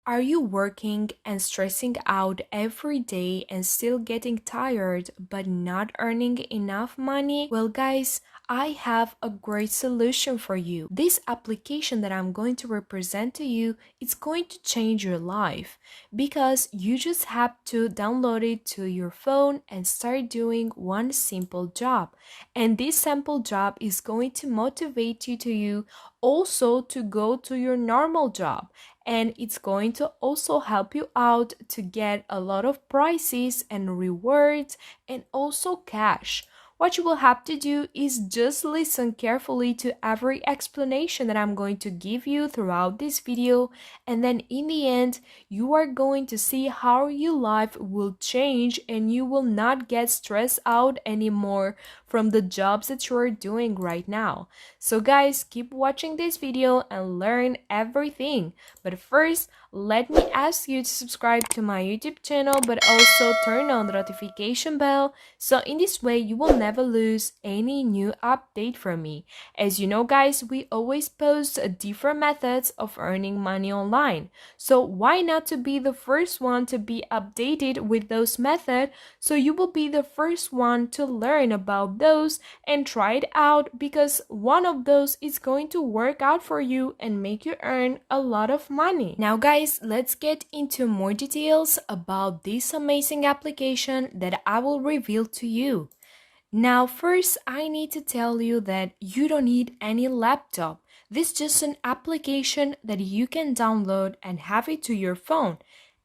Are you working and stressing out every day and still getting tired but not earning enough money? Well, guys, I have a great solution for you. This application that I'm going to represent to you, it's going to change your life because you just have to download it to your phone and start doing one simple job. And this simple job is going to motivate you also to go to your normal job, and it's going to also help you out to get a lot of prizes and rewards and also cash. What you will have to do is just listen carefully to every explanation that I'm going to give you throughout this video, and then in the end you are going to see how your life will change and you will not get stressed out anymore from the jobs that you are doing right now. So guys, keep watching this video and learn everything. But first, let me ask you to subscribe to my YouTube channel, but also turn on the notification bell, so in this way you will never lose any new update from me. As you know guys, we always post different methods of earning money online. So why not to be the first one to be updated with those methods, so you will be the first one to learn about those and try it out, because one of those is going to work out for you and make you earn a lot of money. Now guys, let's get into more details about this amazing application that I will reveal to you. Now first, I need to tell you that you don't need any laptop. This is just an application that you can download and have it to your phone.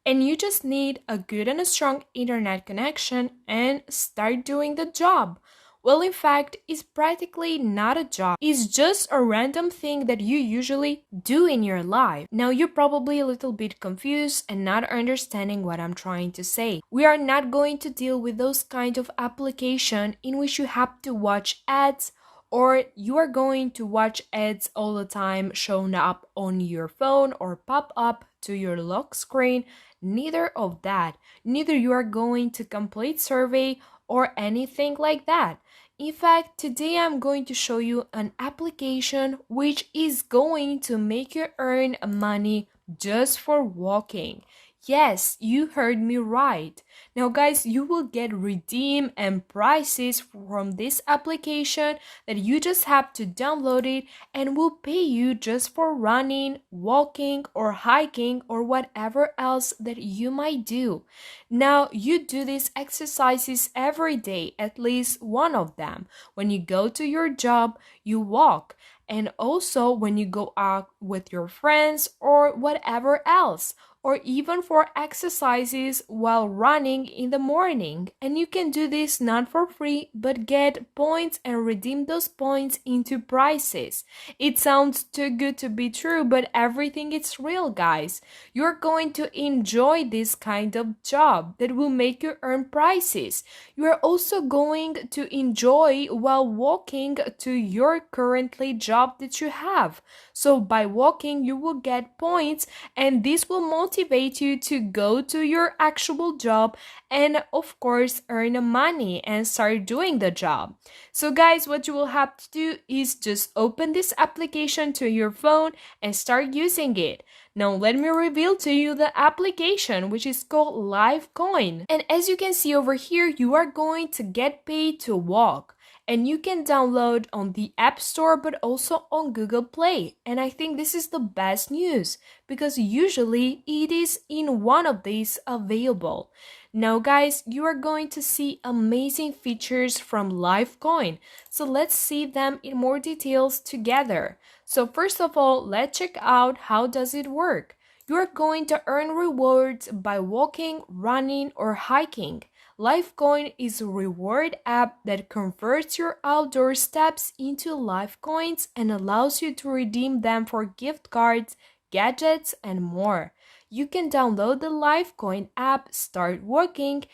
And you just need a good and a strong internet connection and start doing the job. Well, in fact, it's practically not a job. It's just a random thing that you usually do in your life. Now, you're probably a little bit confused and not understanding what I'm trying to say. We are not going to deal with those kind of application in which you have to watch ads, or you are going to watch ads all the time showing up on your phone or pop up to your lock screen. Neither of that. Neither you are going to complete survey or anything like that. In fact, today I'm going to show you an application which is going to make you earn money just for walking. Yes, you heard me right. Now guys, you will get redeem and prizes from this application that you just have to download it, and will pay you just for running, walking, or hiking, or whatever else that you might do. Now, you do these exercises every day, at least one of them. When you go to your job, you walk. And also when you go out with your friends or whatever else, or even for exercises while running in the morning. And you can do this not for free, but get points and redeem those points into prizes. It sounds too good to be true, but everything is real, guys. You're going to enjoy this kind of job that will make you earn prizes. You are also going to enjoy while walking to your currently job that you have. So by walking, you will get points, and this will motivate you to go to your actual job and of course earn money and start doing the job. So guys, what you will have to do is just open this application to your phone and start using it. Now let me reveal to you the application, which is called Livecoin. And as you can see over here, you are going to get paid to walk. And you can download on the App Store, but also on Google Play. And I think this is the best news, because usually it is in one of these available. Now guys, you are going to see amazing features from Livecoin. So let's see them in more details together. So first of all, let's check out how does it work. You are going to earn rewards by walking, running, or hiking. Livecoin is a reward app that converts your outdoor steps into live coins and allows you to redeem them for gift cards, gadgets, and more. You can download the Livecoin app, start working,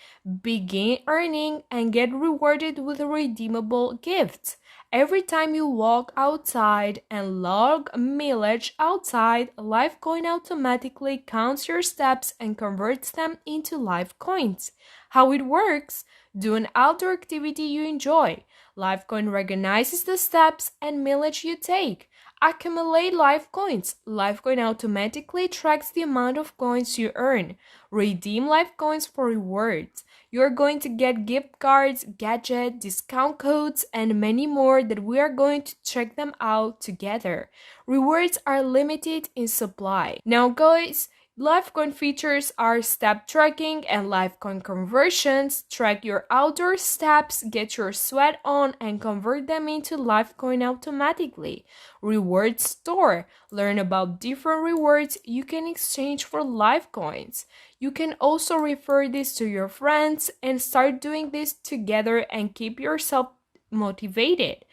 begin earning, and get rewarded with redeemable gifts. Every time you walk outside and log mileage outside, Livecoin automatically counts your steps and converts them into live coins. How it works? Do an outdoor activity you enjoy. Livecoin recognizes the steps and mileage you take. Accumulate life coins. Lifecoin automatically tracks the amount of coins you earn. Redeem life coins for rewards. You're going to get gift cards, gadget, discount codes, and many more that we are going to check them out together. Rewards are limited in supply. Now guys, Lifecoin features are step tracking and Lifecoin conversions. Track your outdoor steps, get your sweat on, and convert them into Lifecoin automatically. Reward store. Learn about different rewards you can exchange for Lifecoins. You can also refer this to your friends and start doing this together and keep yourself motivated.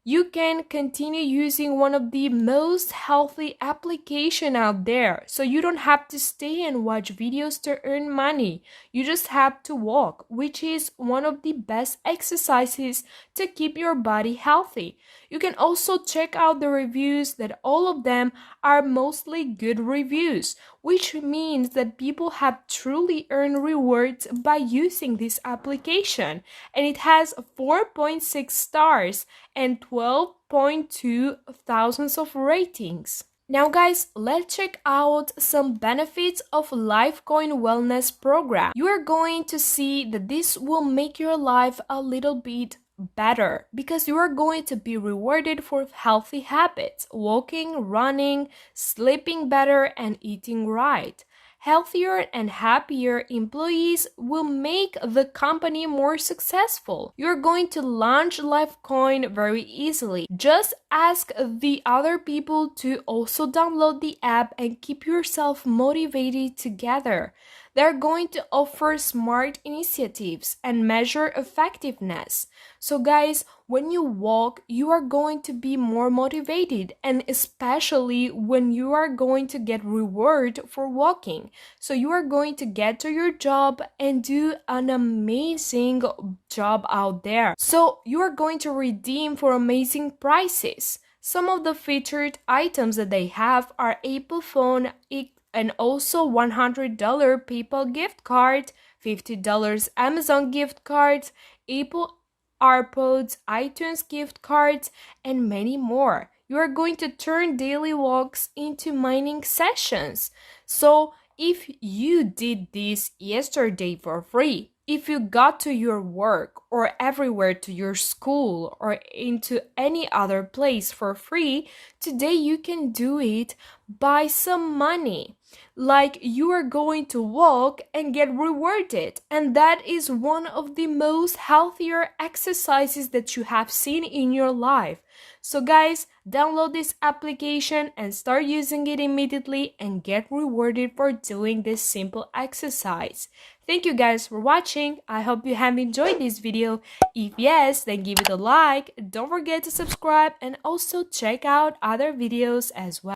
You can continue using one of the most healthy application out there. So you don't have to stay and watch videos to earn money. You just have to walk, which is one of the best exercises to keep your body healthy. You can also check out the reviews that all of them are mostly good reviews, which means that people have truly earned rewards by using this application. And it has 4.6 stars and 12.2 thousands of ratings. Now guys, let's check out some benefits of Lifecoin Wellness Program. You are going to see that this will make your life a little bit better because you are going to be rewarded for healthy habits, walking, running, sleeping better, and eating right. Healthier and happier employees will make the company more successful. You're going to launch Lifecoin very easily. Just ask the other people to also download the app and keep yourself motivated together. They're going to offer smart initiatives and measure effectiveness. So guys, when you walk, you are going to be more motivated, and especially when you are going to get reward for walking. So you are going to get to your job and do an amazing job out there. So you are going to redeem for amazing prices. Some of the featured items that they have are Apple phone, and also $100 PayPal gift card, $50 Amazon gift cards, Apple AirPods, iTunes gift cards, and many more. You are going to turn daily walks into mining sessions. So if you did this yesterday for free, if you got to your work or everywhere to your school or into any other place for free, today you can do it by some money. Like you are going to walk and get rewarded. And that is one of the most healthier exercises that you have seen in your life. So guys, download this application and start using it immediately and get rewarded for doing this simple exercise. Thank you guys for watching. I hope you have enjoyed this video. If yes, then give it a like. Don't forget to subscribe and also check out other videos as well.